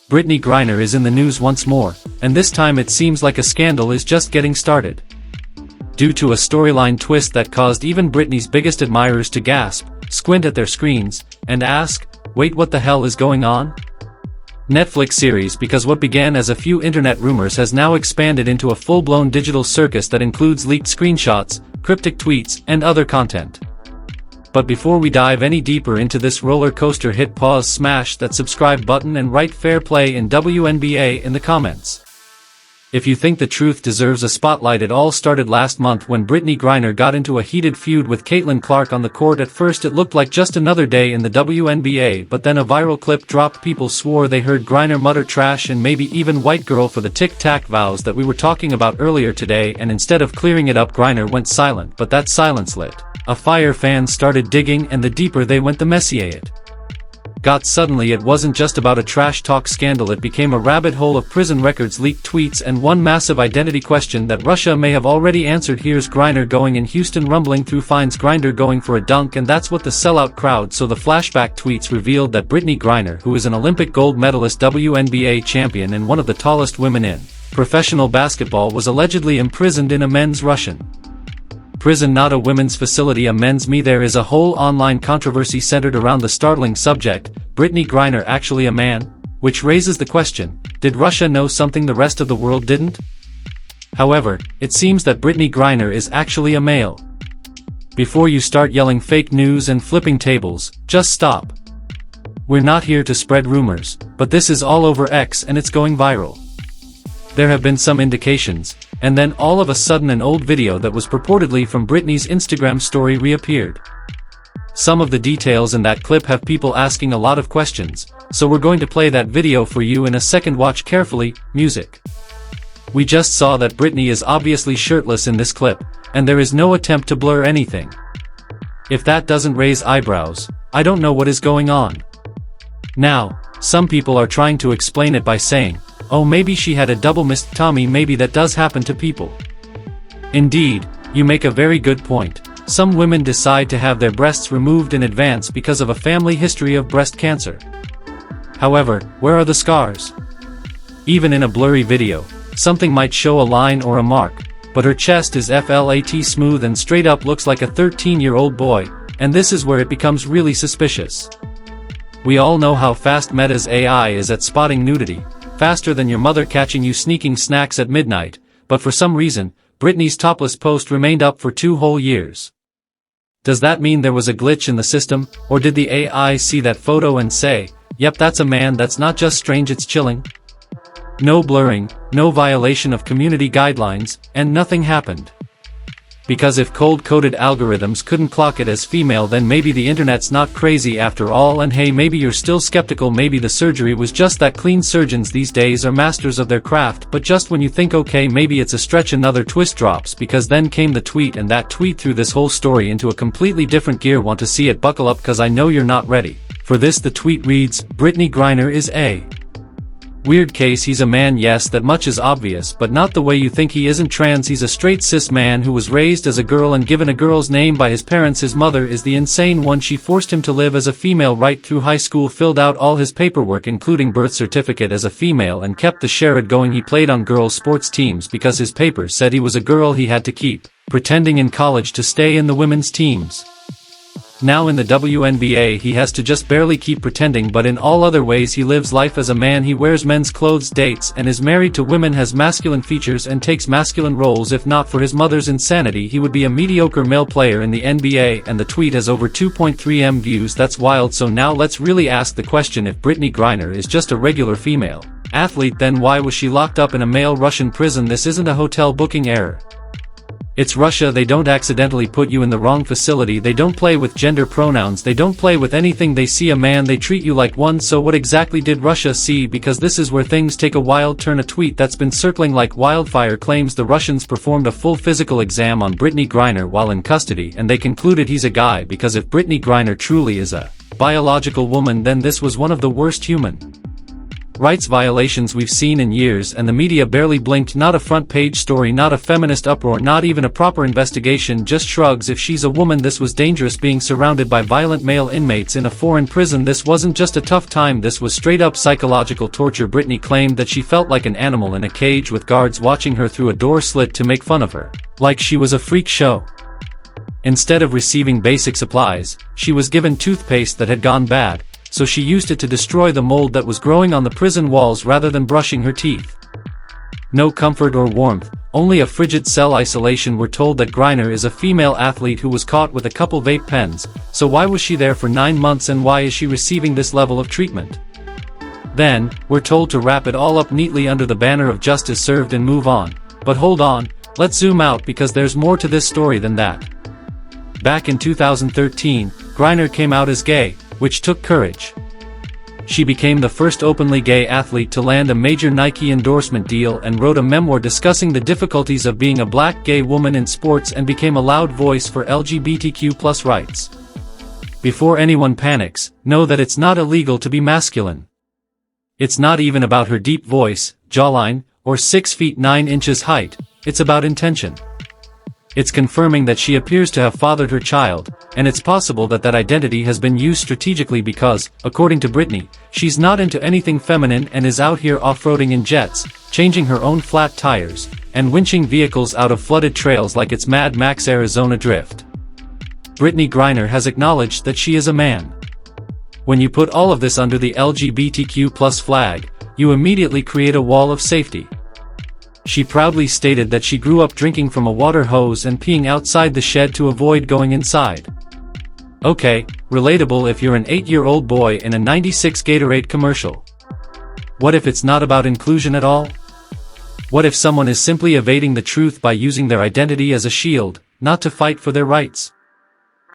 Brittney Griner is in the news once more, and this time it seems like a scandal is just getting started. Due to a storyline twist that caused even Brittney's biggest admirers to gasp, squint at their screens, and ask, "Wait, what the hell is going on?" Netflix series, because what began as a few internet rumors has now expanded into a full-blown digital circus that includes leaked screenshots, cryptic tweets, and other content. But before we dive any deeper into this roller coaster, hit pause, smash that subscribe button, and write fair play in WNBA in the comments. If you think the truth deserves a spotlight, it all started last month when Brittney Griner got into a heated feud with Caitlin Clark on the court. At first it looked like just another day in the WNBA, but then a viral clip dropped. People swore they heard Griner mutter trash and maybe even white girl for the tic-tac vows that we were talking about earlier today, and instead of clearing it up, Griner went silent. But that silence lit a fire. Fans started digging, and the deeper they went, the messier it got. Suddenly it wasn't just about a trash talk scandal, it became a rabbit hole of prison records, leaked tweets, and one massive identity question that Russia may have already answered. Here's Griner going in Houston, rumbling through finds Griner going for a dunk, and that's what the sellout crowd. So the flashback tweets revealed that Brittney Griner, who is an Olympic gold medalist, WNBA champion, and one of the tallest women in professional basketball, was allegedly imprisoned in a men's Russian prison, not a women's facility, a men's. There is a whole online controversy centered around the startling subject: Brittney Griner actually a man? Which raises the question, did Russia know something the rest of the world didn't? However, it seems that Brittney Griner is actually a male. Before you start yelling fake news and flipping tables, just stop. We're not here to spread rumors, but this is all over X and it's going viral. There have been some indications, and then all of a sudden an old video that was purportedly from Brittney's Instagram story reappeared. Some of the details in that clip have people asking a lot of questions, so we're going to play that video for you in a second. Watch carefully. Music. We just saw that Brittney is obviously shirtless in this clip, and there is no attempt to blur anything. If that doesn't raise eyebrows, I don't know what is going on. Now, some people are trying to explain it by saying, oh, maybe she had a double mastectomy. Maybe that does happen to people. Indeed, you make a very good point. Some women decide to have their breasts removed in advance because of a family history of breast cancer. However, where are the scars? Even in a blurry video, something might show a line or a mark, but her chest is flat smooth and straight up, looks like a 13-year-old boy, and this is where it becomes really suspicious. We all know how fast Meta's AI is at spotting nudity, faster than your mother catching you sneaking snacks at midnight, but for some reason, Brittney's topless post remained up for 2 whole years. Does that mean there was a glitch in the system, or did the AI see that photo and say, yep, that's a man? That's not just strange, it's chilling. No blurring, no violation of community guidelines, and nothing happened. Because if cold-coded algorithms couldn't clock it as female, then maybe the internet's not crazy after all. And hey, maybe you're still skeptical, maybe the surgery was just that clean. Surgeons these days are masters of their craft, but just when you think okay, maybe it's a stretch, another twist drops, because then came the tweet, and that tweet threw this whole story into a completely different gear. Want to see it? Buckle up, cause I know you're not ready for this. The tweet reads, Brittney Griner is a weird case. He's a man, yes, that much is obvious, but not the way you think. He isn't trans, he's a straight cis man who was raised as a girl and given a girl's name by his parents. His mother is the insane one. She forced him to live as a female right through high school, filled out all his paperwork including birth certificate as a female, and kept the charade going. He played on girls' sports teams because his papers said he was a girl. He had to keep pretending in college to stay in the women's teams. Now in the WNBA he has to just barely keep pretending, but in all other ways he lives life as a man. He wears men's clothes, dates, and is married to women, has masculine features, and takes masculine roles. If not for his mother's insanity, he would be a mediocre male player in the NBA, and the tweet has over 2.3 million views. That's wild. So now let's really ask the question, if Brittney Griner is just a regular female athlete, then why was she locked up in a male Russian prison? This isn't a hotel booking error. It's Russia. They don't accidentally put you in the wrong facility. They don't play with gender pronouns. They don't play with anything. They see a man, they treat you like one. So what exactly did Russia see? Because this is where things take a wild turn. A tweet that's been circling like wildfire claims the Russians performed a full physical exam on Brittney Griner while in custody, and they concluded he's a guy. Because if Brittney Griner truly is a biological woman, then this was one of the worst human rights violations we've seen in years, and the media barely blinked. Not a front-page story, not a feminist uproar, not even a proper investigation, just shrugs. If she's a woman, this was dangerous. Being surrounded by violent male inmates in a foreign prison, this wasn't just a tough time, this was straight-up psychological torture. Brittney claimed that she felt like an animal in a cage with guards watching her through a door slit to make fun of her, like she was a freak show. Instead of receiving basic supplies, she was given toothpaste that had gone bad, so she used it to destroy the mold that was growing on the prison walls rather than brushing her teeth. No comfort or warmth, only a frigid cell isolation. We're told that Girner is a female athlete who was caught with a couple vape pens, so why was she there for 9 months and why is she receiving this level of treatment? Then, we're told to wrap it all up neatly under the banner of justice served and move on. But hold on, let's zoom out because there's more to this story than that. Back in 2013, Girner came out as gay, which took courage. She became the first openly gay athlete to land a major Nike endorsement deal and wrote a memoir discussing the difficulties of being a black gay woman in sports and became a loud voice for LGBTQ+ rights. Before anyone panics, know that it's not illegal to be masculine. It's not even about her deep voice, jawline, or 6 feet 9 inches height, it's about intention. It's confirming that she appears to have fathered her child, and it's possible that that identity has been used strategically because, according to Brittney, she's not into anything feminine and is out here off-roading in jets, changing her own flat tires, and winching vehicles out of flooded trails like it's Mad Max Arizona Drift. Brittney Girner has acknowledged that she is a man. When you put all of this under the LGBTQ+ flag, you immediately create a wall of safety. She proudly stated that she grew up drinking from a water hose and peeing outside the shed to avoid going inside. Okay, relatable if you're an 8-year-old boy in a '96 Gatorade commercial. What if it's not about inclusion at all? What if someone is simply evading the truth by using their identity as a shield, not to fight for their rights?